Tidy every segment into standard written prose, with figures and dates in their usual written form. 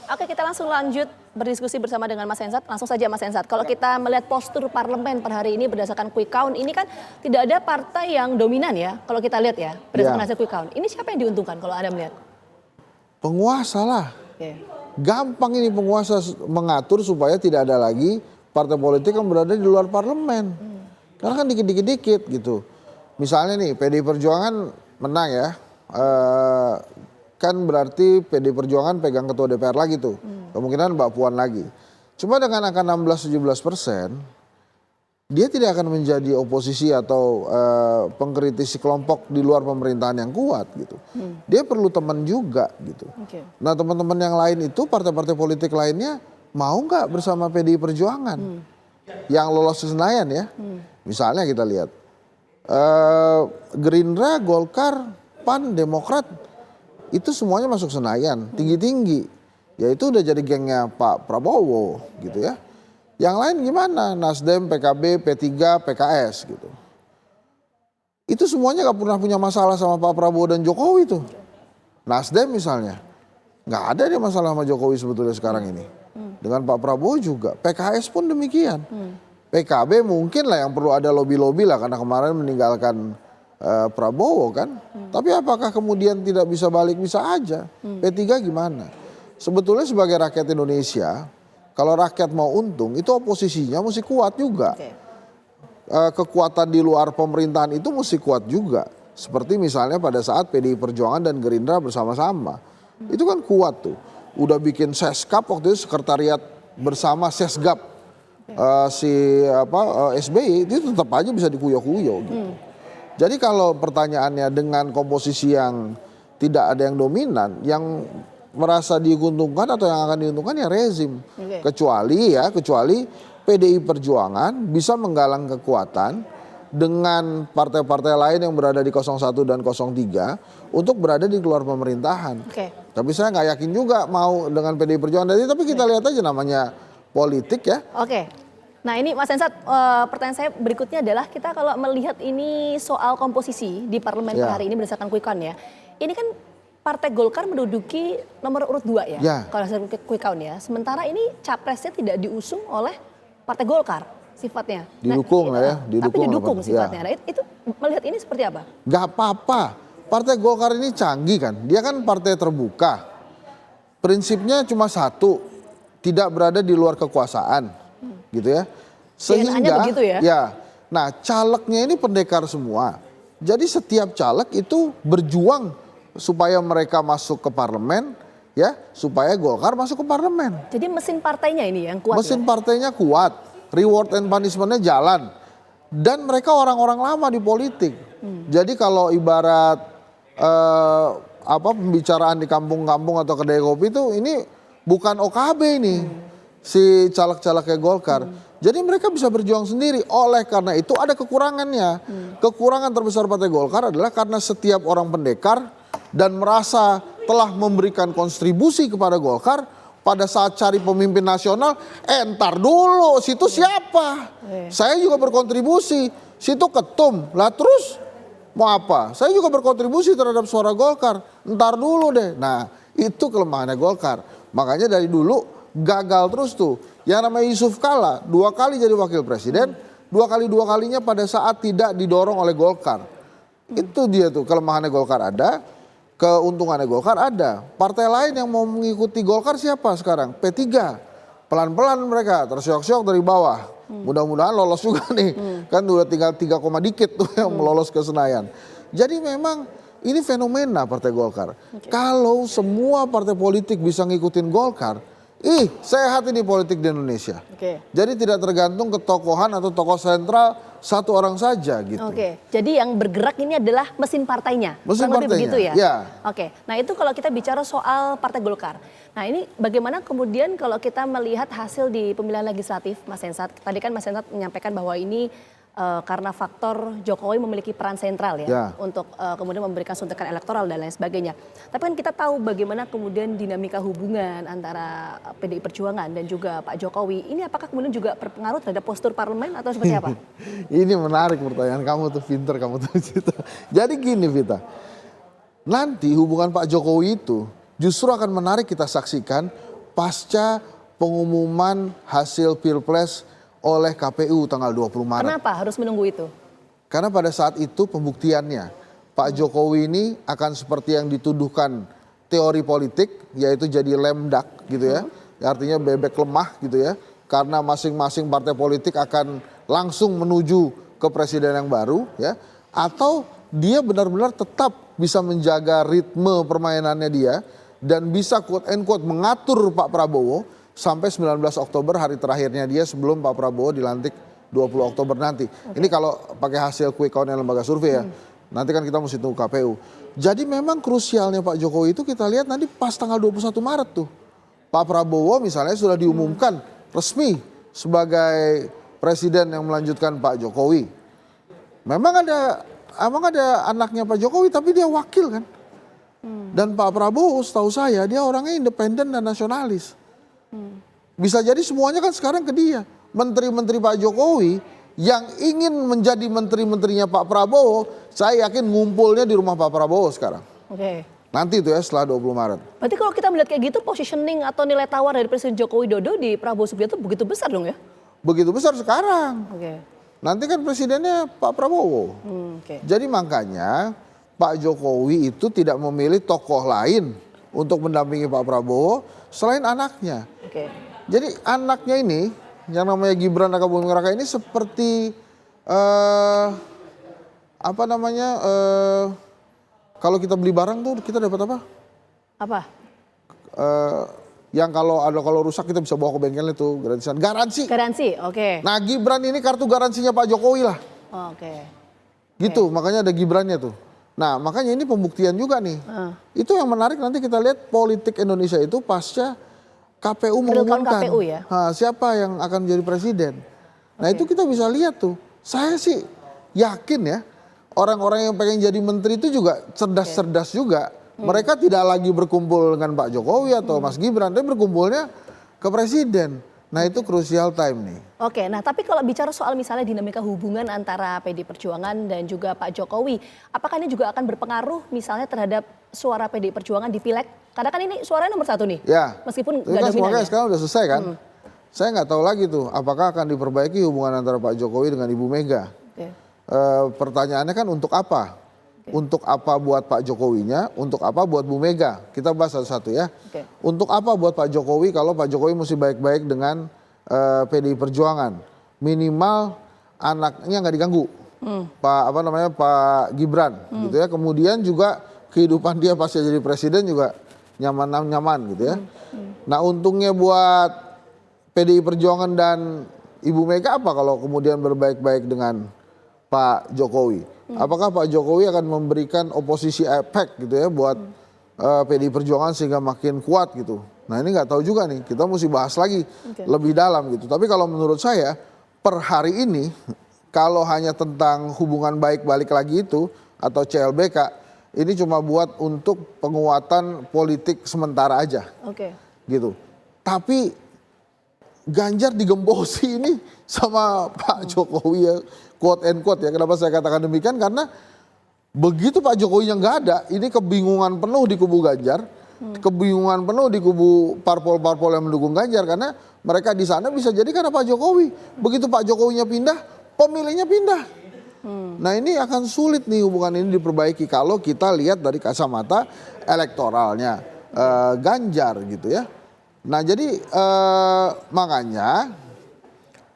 Oke, kita langsung lanjut berdiskusi bersama dengan Mas Hensat. Langsung saja Mas Hensat, kalau kita melihat postur parlemen per hari ini berdasarkan quick count, ini kan tidak ada partai yang dominan ya, kalau kita lihat ya, berdasarkan hasil quick count. Ini siapa yang diuntungkan kalau Anda melihat? Penguasa lah. Oke. Gampang ini penguasa mengatur supaya tidak ada lagi partai politik yang berada di luar parlemen. Karena kan dikit-dikit gitu. Misalnya nih PDI Perjuangan menang ya. Kan berarti PDI Perjuangan pegang ketua DPR lagi tuh. Kemungkinan Mbak Puan lagi. Cuma dengan angka 16-17%, dia tidak akan menjadi oposisi atau pengkritisi kelompok di luar pemerintahan yang kuat gitu. Dia perlu teman juga gitu. Okay. Nah teman-teman yang lain itu partai-partai politik lainnya mau nggak bersama PDI Perjuangan yang lolos ke Senayan ya. Misalnya kita lihat Gerindra, Golkar, PAN, Demokrat itu semuanya masuk Senayan tinggi-tinggi. Ya itu udah jadi gengnya Pak Prabowo gitu ya. Yang lain gimana? Nasdem, PKB, P3, PKS gitu. Itu semuanya gak pernah punya masalah sama Pak Prabowo dan Jokowi tuh. Nasdem misalnya, gak ada dia masalah sama Jokowi sebetulnya sekarang ini. Dengan Pak Prabowo juga, PKS pun demikian. PKB mungkin lah yang perlu ada lobby-lobby lah karena kemarin meninggalkan Prabowo kan. Tapi apakah kemudian tidak bisa balik? Bisa aja. P3 gimana? Sebetulnya sebagai rakyat Indonesia, kalau rakyat mau untung, itu oposisinya mesti kuat juga. Okay. Kekuatan di luar pemerintahan itu mesti kuat juga. Seperti misalnya pada saat PDI Perjuangan dan Gerindra bersama-sama. Itu kan kuat tuh. Udah bikin Seskap waktu itu sekretariat bersama Sesgap. SBY itu tetap aja bisa dikuyo-kuyo gitu. Jadi kalau pertanyaannya dengan komposisi yang tidak ada yang dominan, yang merasa diuntungkan atau yang akan diuntungkan ya rezim. Okay. Kecuali PDI Perjuangan bisa menggalang kekuatan dengan partai-partai lain yang berada di 01 dan 03 untuk berada di luar pemerintahan. Okay. Tapi saya nggak yakin juga mau dengan PDI Perjuangan. Tapi kita lihat aja namanya politik ya. Oke. Nah ini Mas Hensat, pertanyaan saya berikutnya adalah kita kalau melihat ini soal komposisi di parlemen per hari ini berdasarkan quick count ya. Ini kan Partai Golkar menduduki nomor urut 2 ya, kalau hasil quick count ya. Sementara ini capresnya tidak diusung oleh Partai Golkar sifatnya. Didukung lah ya. Tapi didukung sifatnya. Nah, itu melihat ini seperti apa? Gak apa-apa. Partai Golkar ini canggih kan. Dia kan partai terbuka. Prinsipnya cuma satu, tidak berada di luar kekuasaan. Gitu ya. Sehingga begitu ya. Nah calegnya ini pendekar semua. Jadi setiap caleg itu berjuang supaya mereka masuk ke parlemen, ya, supaya Golkar masuk ke parlemen. Jadi mesin partainya ini yang kuat. Mesin partainya kuat, reward and punishment-nya jalan, dan mereka orang-orang lama di politik. Jadi kalau ibarat pembicaraan di kampung-kampung atau kedai kopi itu, ini bukan OKB ini, si caleg-calegnya Golkar. Jadi mereka bisa berjuang sendiri. Oleh karena itu ada kekurangannya. Kekurangan terbesar Partai Golkar adalah karena setiap orang pendekar dan merasa telah memberikan kontribusi kepada Golkar, pada saat cari pemimpin nasional, entar dulu, situ siapa? Saya juga berkontribusi, situ ketum, lah terus mau apa? Saya juga berkontribusi terhadap suara Golkar, entar dulu deh. Nah itu kelemahannya Golkar, makanya dari dulu gagal terus tuh. Yang namanya Yusuf Kala 2 kali jadi wakil presiden, 2 kalinya pada saat tidak didorong oleh Golkar. Itu dia tuh kelemahannya Golkar ada. Keuntungannya Golkar ada. Partai lain yang mau mengikuti Golkar siapa sekarang? P3. Pelan-pelan mereka tersiok-siok dari bawah. Mudah-mudahan lolos juga nih. Kan udah tinggal 3, dikit tuh yang melolos ke Senayan. Jadi memang ini fenomena Partai Golkar. Kalau semua partai politik bisa ngikutin Golkar, sehat ini politik di Indonesia. Jadi tidak tergantung ketokohan atau tokoh sentral satu orang saja gitu. Jadi yang bergerak ini adalah mesin partainya. Mesin partainya, begitu ya. Ya. Nah itu kalau kita bicara soal Partai Golkar. Nah ini bagaimana kemudian kalau kita melihat hasil di pemilihan legislatif, Mas Hensat. Tadi kan Mas Hensat menyampaikan bahwa ini karena faktor Jokowi memiliki peran sentral ya untuk kemudian memberikan suntikan elektoral dan lain sebagainya. Tapi kan kita tahu bagaimana kemudian dinamika hubungan antara PDI Perjuangan dan juga Pak Jokowi. Ini apakah kemudian juga berpengaruh terhadap postur parlemen atau seperti apa? Ini menarik pertanyaan kamu tuh, pinter kamu tuh. Jadi gini Vita, nanti hubungan Pak Jokowi itu justru akan menarik kita saksikan pasca pengumuman hasil Pilpres oleh KPU tanggal 20 Maret. Kenapa harus menunggu itu? Karena pada saat itu pembuktiannya Pak Jokowi ini akan seperti yang dituduhkan teori politik, yaitu jadi lame duck gitu ya. Artinya bebek lemah gitu ya. Karena masing-masing partai politik akan langsung menuju ke presiden yang baru ya. Atau dia benar-benar tetap bisa menjaga ritme permainannya dia dan bisa quote and quote mengatur Pak Prabowo sampai 19 Oktober hari terakhirnya dia sebelum Pak Prabowo dilantik 20 Oktober nanti. Ini kalau pakai hasil quick count lembaga survei ya. Nanti kan kita mesti tunggu KPU. Jadi memang krusialnya Pak Jokowi itu kita lihat nanti pas tanggal 21 Maret tuh. Pak Prabowo misalnya sudah diumumkan resmi sebagai presiden yang melanjutkan Pak Jokowi. Memang ada anaknya Pak Jokowi tapi dia wakil kan. Dan Pak Prabowo setahu saya dia orangnya independen dan nasionalis. Bisa jadi semuanya kan sekarang ke dia. Menteri-menteri Pak Jokowi yang ingin menjadi menteri-menterinya Pak Prabowo, saya yakin ngumpulnya di rumah Pak Prabowo sekarang. Oke. Nanti itu ya setelah 20 Maret. Berarti kalau kita melihat kayak gitu, positioning atau nilai tawar dari Presiden Joko Widodo di Prabowo Subianto begitu besar dong ya? Begitu besar sekarang. Oke. Nanti kan presidennya Pak Prabowo. Oke. Jadi makanya Pak Jokowi itu tidak memilih tokoh lain untuk mendampingi Pak Prabowo selain anaknya. Oke. Jadi anaknya ini yang namanya Gibran Rakabuming Raka ini seperti kalau kita beli barang tuh kita dapat apa? Apa? Yang kalau rusak kita bisa bawa ke bengkel itu gratisan. Garansi. Garansi, oke. Nah Gibran ini kartu garansinya Pak Jokowi lah. Oke. Gitu, makanya ada Gibrannya tuh. Nah makanya ini pembuktian juga nih. Itu yang menarik nanti kita lihat politik Indonesia itu pasca KPU mengumumkan KPU ya? Siapa yang akan menjadi presiden. Nah itu kita bisa lihat tuh. Saya sih yakin ya orang-orang yang pengen jadi menteri itu juga cerdas-cerdas juga. Mereka tidak lagi berkumpul dengan Pak Jokowi atau Mas Gibran, tapi berkumpulnya ke presiden. Nah itu crucial time nih. Oke, nah tapi kalau bicara soal misalnya dinamika hubungan antara PD Perjuangan dan juga Pak Jokowi, apakah ini juga akan berpengaruh misalnya terhadap suara PD Perjuangan di Pileg? Karena kan ini suaranya nomor 1 nih, ya, meskipun itu nggak kan dominan ya. sekarang udah selesai kan. Saya nggak tahu lagi tuh apakah akan diperbaiki hubungan antara Pak Jokowi dengan Ibu Mega. Oke. Pertanyaannya kan untuk apa? Untuk apa buat Pak Jokowinya, untuk apa buat Bu Mega? Kita bahas satu-satu ya. Oke. Untuk apa buat Pak Jokowi kalau Pak Jokowi mesti baik-baik dengan PDI Perjuangan? Minimal anaknya nggak diganggu. Pak Gibran gitu ya. Kemudian juga kehidupan dia pas jadi presiden juga nyaman gitu ya. Nah untungnya buat PDI Perjuangan dan Ibu Mega apa kalau kemudian berbaik-baik dengan Pak Jokowi? Apakah Pak Jokowi akan memberikan oposisi efek gitu ya buat PDI Perjuangan sehingga makin kuat gitu? Nah ini nggak tahu juga nih, kita mesti bahas lagi lebih dalam gitu. Tapi kalau menurut saya per hari ini kalau hanya tentang hubungan baik balik lagi itu atau CLBK ini cuma buat untuk penguatan politik sementara aja. Oke. Gitu. Tapi Ganjar digembosi ini sama Pak Jokowi ya, quote and quote ya. Kenapa saya katakan demikian? Karena begitu Pak Jokowi yang nggak ada, ini kebingungan penuh di kubu Ganjar, kebingungan penuh di kubu parpol-parpol yang mendukung Ganjar karena mereka di sana bisa jadi karena Pak Jokowi. Begitu Pak Jokowinya pindah, pemilihnya pindah. Nah ini akan sulit nih hubungan ini diperbaiki kalau kita lihat dari kacamata elektoralnya Ganjar gitu ya. Nah jadi makanya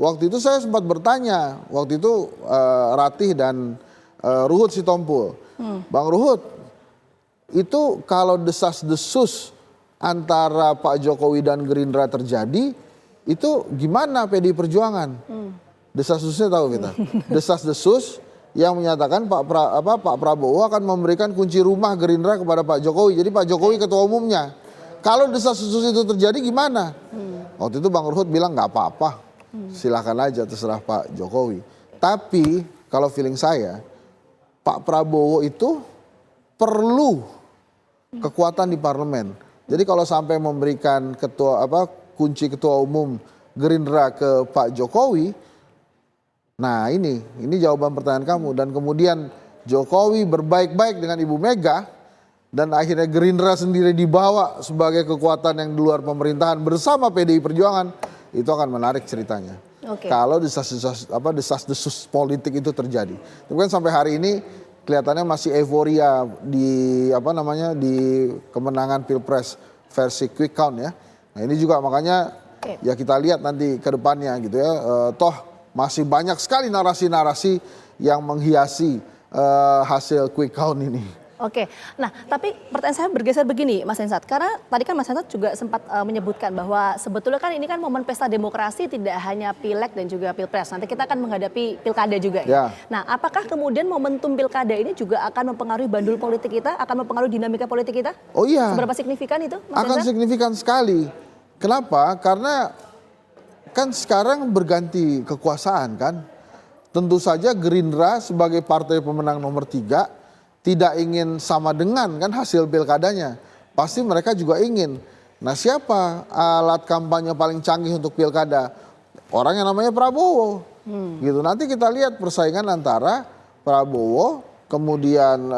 waktu itu saya sempat bertanya, waktu itu Ratih dan Ruhut Sitompul. Bang Ruhut, itu kalau desas-desus antara Pak Jokowi dan Gerindra terjadi, itu gimana PDI Perjuangan? Desas-desusnya tahu kita. Desas-desus yang menyatakan Pak Prabowo akan memberikan kunci rumah Gerindra kepada Pak Jokowi. Jadi Pak Jokowi ketua umumnya. Kalau desas-desus itu terjadi gimana? Waktu itu Bang Ruhut bilang nggak apa-apa. Silakan aja terserah Pak Jokowi. Tapi kalau feeling saya, Pak Prabowo itu perlu kekuatan di parlemen. Jadi kalau sampai memberikan kunci ketua umum Gerindra ke Pak Jokowi, nah ini jawaban pertanyaan kamu. Dan kemudian Jokowi berbaik-baik dengan Ibu Mega, dan akhirnya Gerindra sendiri dibawa sebagai kekuatan yang di luar pemerintahan bersama PDI Perjuangan, itu akan menarik ceritanya. Kalau desas-desus politik itu terjadi. Tapi kan sampai hari ini kelihatannya masih euforia di di kemenangan Pilpres versi quick count ya. Nah ini juga makanya ya kita lihat nanti ke depannya gitu ya. Toh masih banyak sekali narasi-narasi yang menghiasi hasil quick count ini. Nah tapi pertanyaan saya bergeser begini Mas Hensat, karena tadi kan Mas Hensat juga sempat menyebutkan bahwa sebetulnya kan ini kan momen pesta demokrasi, tidak hanya pileg dan juga pilpres, nanti kita akan menghadapi pilkada juga ya. Nah apakah kemudian momentum pilkada ini juga akan mempengaruhi bandul politik kita, akan mempengaruhi dinamika politik kita? Oh iya. Seberapa signifikan itu Mas Akan Hensat? signifikan sekali. Kenapa? Karena kan sekarang berganti kekuasaan kan. Tentu saja Gerindra sebagai partai pemenang nomor 3 tidak ingin sama dengan kan hasil pilkadanya. Pasti mereka juga ingin. Nah siapa alat kampanye paling canggih untuk pilkada? Orang yang namanya Prabowo. Gitu. Nanti kita lihat persaingan antara Prabowo, kemudian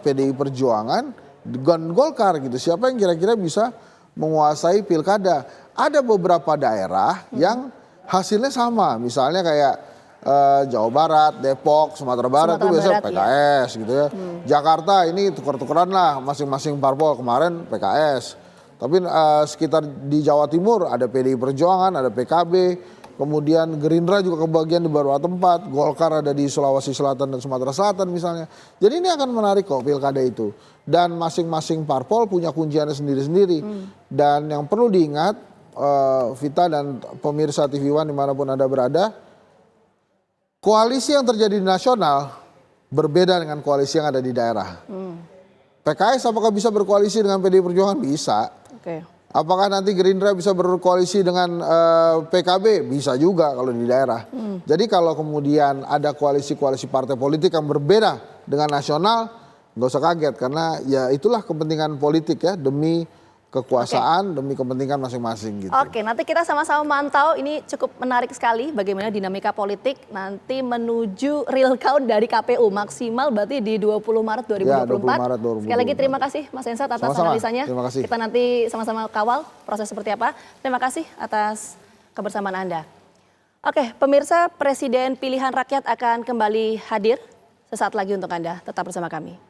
PDI Perjuangan, dan Golkar gitu. Siapa yang kira-kira bisa menguasai pilkada? Ada beberapa daerah yang hasilnya sama. Misalnya kayak Jawa Barat, Depok, Sumatera Barat itu biasa PKS gitu ya. Jakarta ini tuker-tukeran lah masing-masing parpol, kemarin PKS. Tapi sekitar di Jawa Timur ada PDI Perjuangan, ada PKB, kemudian Gerindra juga kebagian di beberapa tempat, Golkar ada di Sulawesi Selatan dan Sumatera Selatan misalnya. Jadi ini akan menarik kok pilkada itu. Dan masing-masing parpol punya kunciannya sendiri-sendiri. Dan yang perlu diingat, Vita dan pemirsa TV One dimanapun Anda berada, koalisi yang terjadi di nasional berbeda dengan koalisi yang ada di daerah. PKS apakah bisa berkoalisi dengan PDI Perjuangan? Bisa. Apakah nanti Gerindra bisa berkoalisi dengan PKB? Bisa juga kalau di daerah. Jadi kalau kemudian ada koalisi-koalisi partai politik yang berbeda dengan nasional, nggak usah kaget karena ya itulah kepentingan politik ya demi kekuasaan demi kepentingan masing-masing gitu. Nanti kita sama-sama mantau, ini cukup menarik sekali bagaimana dinamika politik nanti menuju real count dari KPU maksimal berarti di 20 Maret 2024. Ya, 20 Maret 2024. Sekali lagi terima kasih Mas Hensat atas analisanya. Terima kasih. Kita nanti sama-sama kawal proses seperti apa. Terima kasih atas kebersamaan Anda. Pemirsa, Presiden Pilihan Rakyat akan kembali hadir sesaat lagi untuk Anda. Tetap bersama kami.